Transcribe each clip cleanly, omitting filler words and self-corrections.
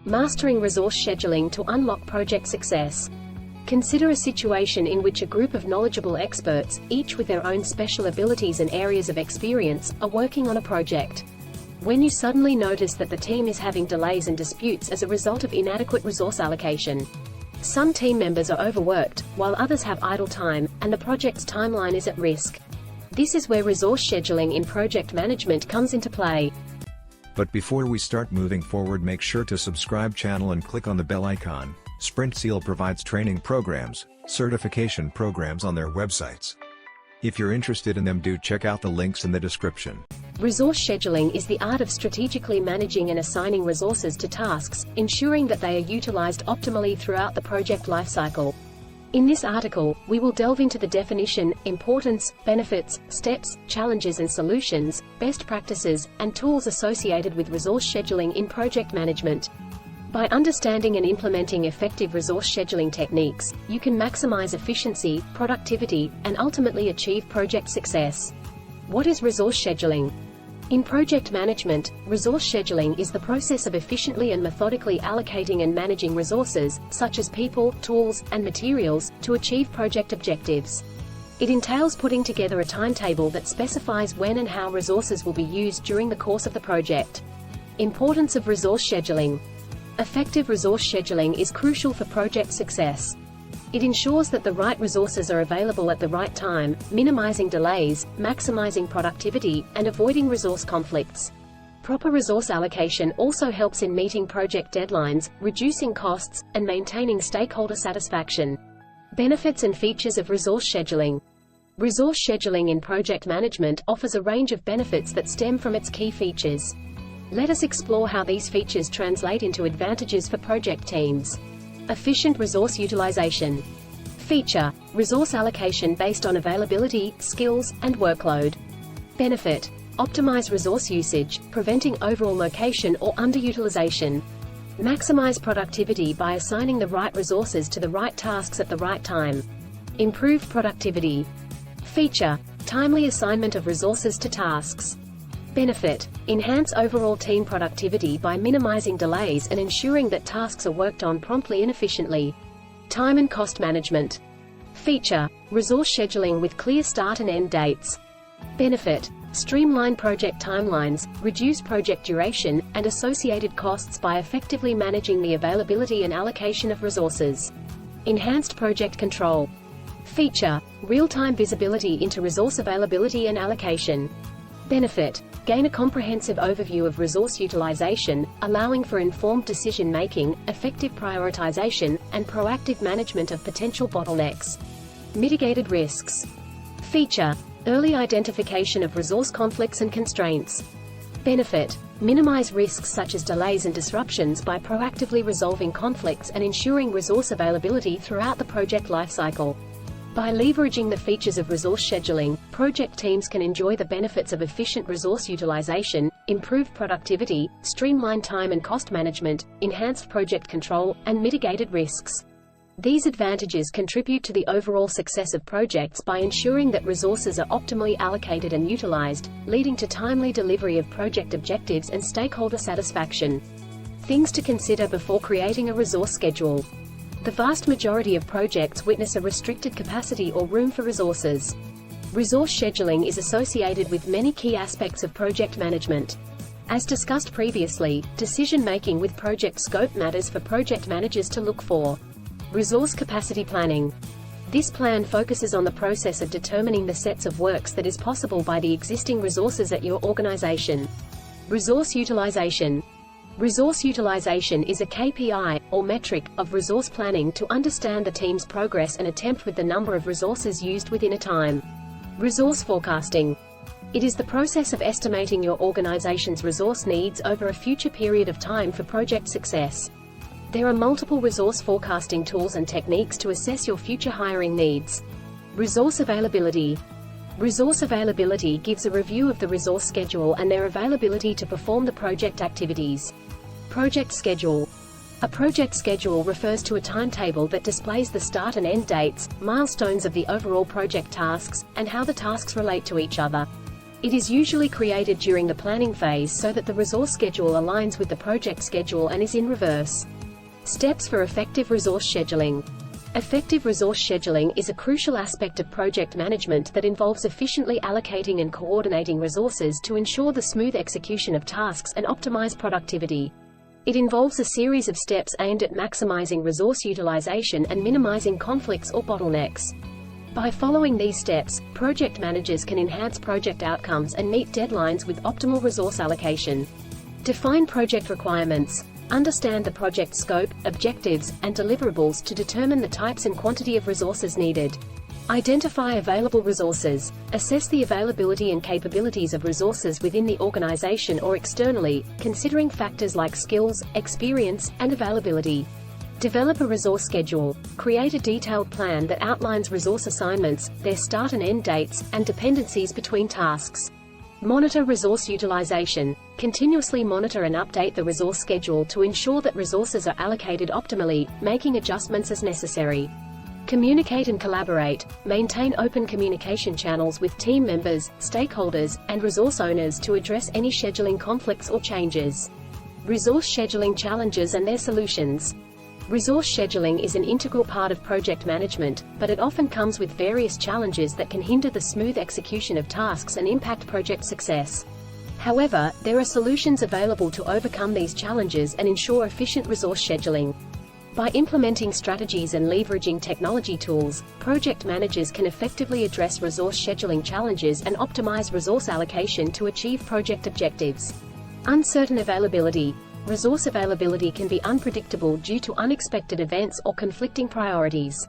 Mastering resource scheduling to unlock project success. Consider a situation in which a group of knowledgeable experts, each with their own special abilities and areas of experience, are working on a project. When you suddenly notice that the team is having delays and disputes as a result of inadequate resource allocation. Some team members are overworked, while others have idle time, and the project's timeline is at risk. This is where resource scheduling in project management comes into play. But before we start moving forward, make sure to subscribe channel and click on the bell icon. Sprintzeal provides training programs, certification programs on their websites. If you're interested in them, do check out the links in the description. Resource scheduling is the art of strategically managing and assigning resources to tasks, ensuring that they are utilized optimally throughout the project lifecycle. In this article, we will delve into the definition, importance, benefits, steps, challenges and solutions, best practices, and tools associated with resource scheduling in project management. By understanding and implementing effective resource scheduling techniques, you can maximize efficiency, productivity, and ultimately achieve project success. What is resource scheduling? In project management, resource scheduling is the process of efficiently and methodically allocating and managing resources, such as people, tools, and materials, to achieve project objectives. It entails putting together a timetable that specifies when and how resources will be used during the course of the project. Importance of resource scheduling. Effective resource scheduling is crucial for project success. It ensures that the right resources are available at the right time, minimizing delays, maximizing productivity, and avoiding resource conflicts. Proper resource allocation also helps in meeting project deadlines, reducing costs, and maintaining stakeholder satisfaction. Benefits and features of resource scheduling. Resource scheduling in project management offers a range of benefits that stem from its key features. Let us explore how these features translate into advantages for project teams. Efficient resource utilization. Feature: resource allocation based on availability, skills, and workload. Benefit: optimize resource usage, preventing overallocation or underutilization. Maximize productivity by assigning the right resources to the right tasks at the right time. Improve productivity. Feature: timely assignment of resources to tasks. Benefit: enhance overall team productivity by minimizing delays and ensuring that tasks are worked on promptly and efficiently. Time and cost management. Feature: resource scheduling with clear start and end dates. Benefit: streamline project timelines, reduce project duration, and associated costs by effectively managing the availability and allocation of resources. Enhanced project control. Feature: real-time visibility into resource availability and allocation. Benefit: gain a comprehensive overview of resource utilization, allowing for informed decision-making, effective prioritization, and proactive management of potential bottlenecks. Mitigated risks. Feature: early identification of resource conflicts and constraints. Benefit: minimize risks such as delays and disruptions by proactively resolving conflicts and ensuring resource availability throughout the project lifecycle. By leveraging the features of resource scheduling, project teams can enjoy the benefits of efficient resource utilization, improved productivity, streamlined time and cost management, enhanced project control, and mitigated risks. These advantages contribute to the overall success of projects by ensuring that resources are optimally allocated and utilized, leading to timely delivery of project objectives and stakeholder satisfaction. Things to consider before creating a resource schedule. The vast majority of projects witness a restricted capacity or room for resources. Resource scheduling is associated with many key aspects of project management. As discussed previously, decision-making with project scope matters for project managers to look for. Resource capacity planning. This plan focuses on the process of determining the sets of works that is possible by the existing resources at your organization. Resource utilization. Resource utilization is a KPI, or metric, of resource planning to understand the team's progress and attempt with the number of resources used within a time. Resource forecasting. It is the process of estimating your organization's resource needs over a future period of time for project success. There are multiple resource forecasting tools and techniques to assess your future hiring needs. Resource availability. Resource availability gives a review of the resource schedule and their availability to perform the project activities. Project schedule. A project schedule refers to a timetable that displays the start and end dates, milestones of the overall project tasks, and how the tasks relate to each other. It is usually created during the planning phase so that the resource schedule aligns with the project schedule and is in reverse. Steps for effective resource scheduling. Effective resource scheduling is a crucial aspect of project management that involves efficiently allocating and coordinating resources to ensure the smooth execution of tasks and optimize productivity. It involves a series of steps aimed at maximizing resource utilization and minimizing conflicts or bottlenecks. By following these steps, project managers can enhance project outcomes and meet deadlines with optimal resource allocation. Define project requirements. Understand the project scope, objectives, and deliverables to determine the types and quantity of resources needed. Identify available resources. Assess the availability and capabilities of resources within the organization or externally, considering factors like skills, experience, and availability. Develop a resource schedule. Create a detailed plan that outlines resource assignments, their start and end dates, and dependencies between tasks. Monitor resource utilization. Continuously monitor and update the resource schedule to ensure that resources are allocated optimally, making adjustments as necessary. Communicate and collaborate. Maintain open communication channels with team members, stakeholders, and resource owners to address any scheduling conflicts or changes. Resource scheduling challenges and their solutions. Resource scheduling is an integral part of project management, but it often comes with various challenges that can hinder the smooth execution of tasks and impact project success. However, there are solutions available to overcome these challenges and ensure efficient resource scheduling. By implementing strategies and leveraging technology tools, project managers can effectively address resource scheduling challenges and optimize resource allocation to achieve project objectives. Uncertain availability. Resource availability can be unpredictable due to unexpected events or conflicting priorities.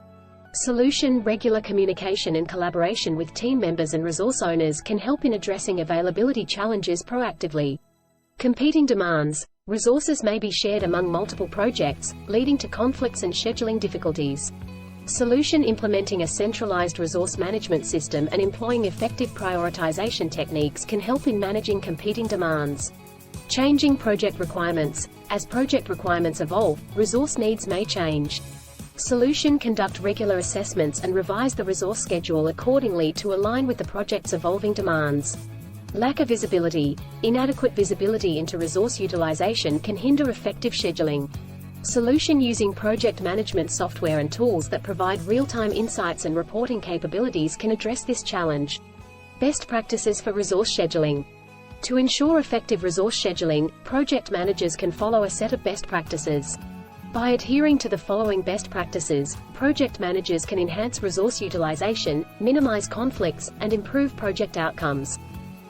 Solution: regular communication and collaboration with team members and resource owners can help in addressing availability challenges proactively. Competing demands. Resources may be shared among multiple projects, leading to conflicts and scheduling difficulties. Solution: implementing a centralized resource management system and employing effective prioritization techniques can help in managing competing demands. Changing project requirements. As project requirements evolve, resource needs may change. Solution: conduct regular assessments and revise the resource schedule accordingly to align with the project's evolving demands. Lack of visibility. Inadequate visibility into resource utilization can hinder effective scheduling. Solution: using project management software and tools that provide real-time insights and reporting capabilities can address this challenge. Best practices for resource scheduling. To ensure effective resource scheduling, project managers can follow a set of best practices. By adhering to the following best practices, project managers can enhance resource utilization, minimize conflicts, and improve project outcomes.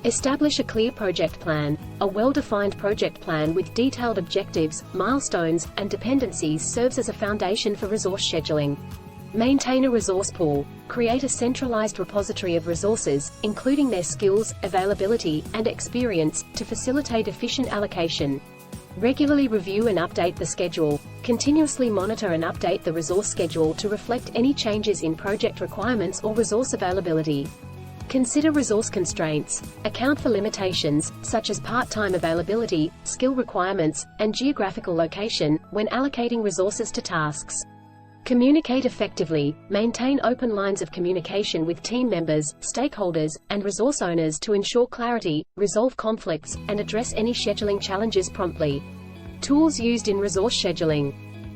Establish a clear project plan. A well-defined project plan with detailed objectives, milestones, and dependencies serves as a foundation for resource scheduling. Maintain a resource pool. Create a centralized repository of resources, including their skills, availability, and experience, to facilitate efficient allocation. Regularly review and update the schedule. Continuously monitor and update the resource schedule to reflect any changes in project requirements or resource availability. Consider resource constraints. Account for limitations, such as part-time availability, skill requirements, and geographical location, when allocating resources to tasks. Communicate effectively. Maintain open lines of communication with team members, stakeholders, and resource owners to ensure clarity, resolve conflicts, and address any scheduling challenges promptly. Tools used in resource scheduling.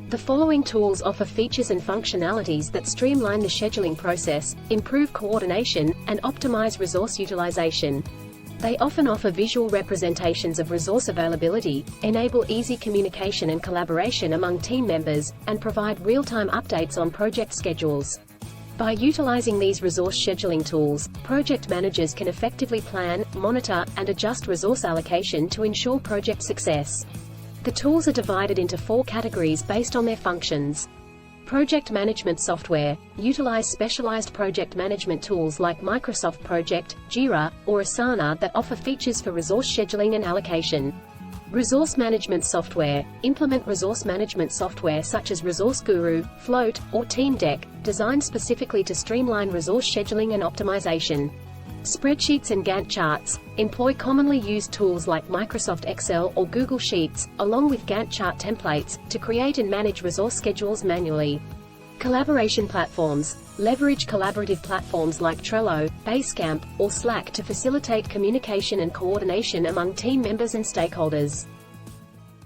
The following tools offer features and functionalities that streamline the scheduling process, improve coordination, and optimize resource utilization. They often offer visual representations of resource availability, enable easy communication and collaboration among team members, and provide real-time updates on project schedules. By utilizing these resource scheduling tools, project managers can effectively plan, monitor, and adjust resource allocation to ensure project success. The tools are divided into 4 categories based on their functions. Project management software. Utilize specialized project management tools like Microsoft Project, Jira, or Asana that offer features for resource scheduling and allocation. Resource management software. Implement resource management software such as Resource Guru, Float, or TeamDeck, designed specifically to streamline resource scheduling and optimization. Spreadsheets and Gantt charts. Employ commonly used tools like Microsoft Excel or Google Sheets, along with Gantt chart templates, to create and manage resource schedules manually. Collaboration platforms. Leverage collaborative platforms like Trello, Basecamp, or Slack to facilitate communication and coordination among team members and stakeholders.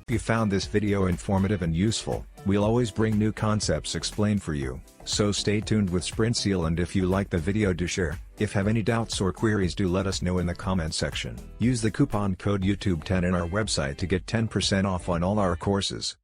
If you found this video informative and useful, we'll always bring new concepts explained for you, so stay tuned with Sprintzeal, and if you like the video, do share. If have any doubts or queries, do let us know in the comment section. Use the coupon code YouTube10 in our website to get 10% off on all our courses.